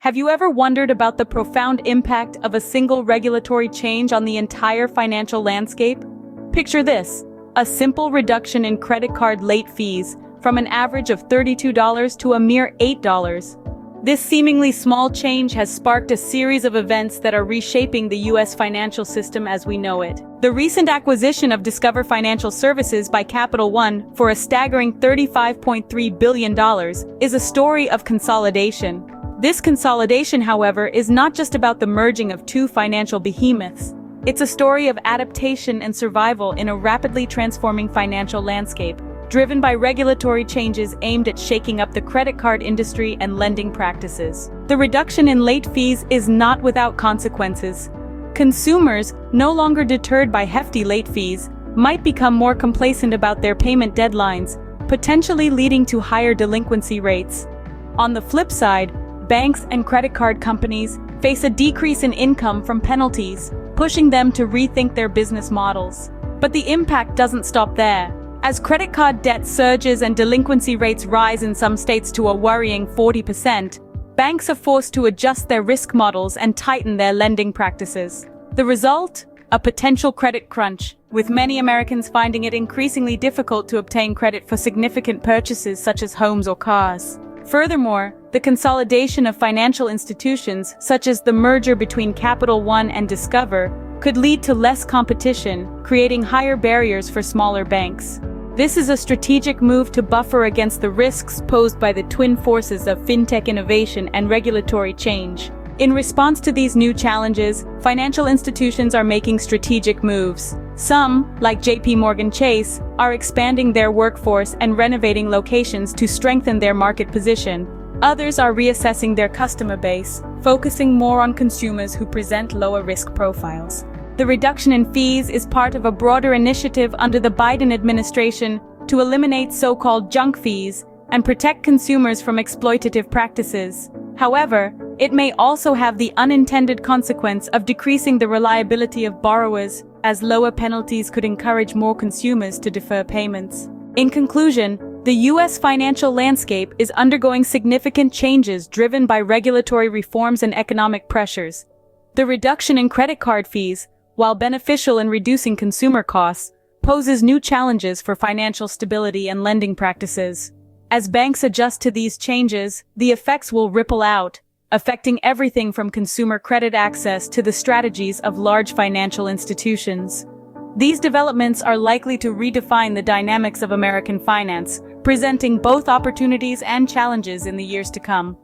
Have you ever wondered about the profound impact of a single regulatory change on the entire financial landscape? Picture this: a simple reduction in credit card late fees from an average of $32 to a mere $8. This seemingly small change has sparked a series of events that are reshaping the U.S. financial system as we know it. The recent acquisition of Discover Financial Services by Capital One for a staggering $35.3 billion is a story of consolidation. This consolidation, however, is not just about the merging of two financial behemoths. It's a story of adaptation and survival in a rapidly transforming financial landscape, driven by regulatory changes aimed at shaking up the credit card industry and lending practices. The reduction in late fees is not without consequences. Consumers, no longer deterred by hefty late fees, might become more complacent about their payment deadlines, potentially leading to higher delinquency rates. On the flip side, banks and credit card companies face a decrease in income from penalties, pushing them to rethink their business models. But the impact doesn't stop there. As credit card debt surges and delinquency rates rise in some states to a worrying 40%, banks are forced to adjust their risk models and tighten their lending practices. The result? A potential credit crunch, with many Americans finding it increasingly difficult to obtain credit for significant purchases such as homes or cars. Furthermore, the consolidation of financial institutions, such as the merger between Capital One and Discover, could lead to less competition, creating higher barriers for smaller banks. This is a strategic move to buffer against the risks posed by the twin forces of fintech innovation and regulatory change. In response to these new challenges, financial institutions are making strategic moves. Some, like JP Chase, are expanding their workforce and renovating locations to strengthen their market position. Others are reassessing their customer base, focusing more on consumers who present lower risk profiles. The reduction in fees is part of a broader initiative under the Biden administration to eliminate so-called junk fees and protect consumers from exploitative practices. However, it may also have the unintended consequence of decreasing the reliability of borrowers, as lower penalties could encourage more consumers to defer payments. In conclusion, the U.S. financial landscape is undergoing significant changes driven by regulatory reforms and economic pressures. The reduction in credit card fees, while beneficial in reducing consumer costs, poses new challenges for financial stability and lending practices. As banks adjust to these changes, the effects will ripple out, affecting everything from consumer credit access to the strategies of large financial institutions. These developments are likely to redefine the dynamics of American finance, presenting both opportunities and challenges in the years to come.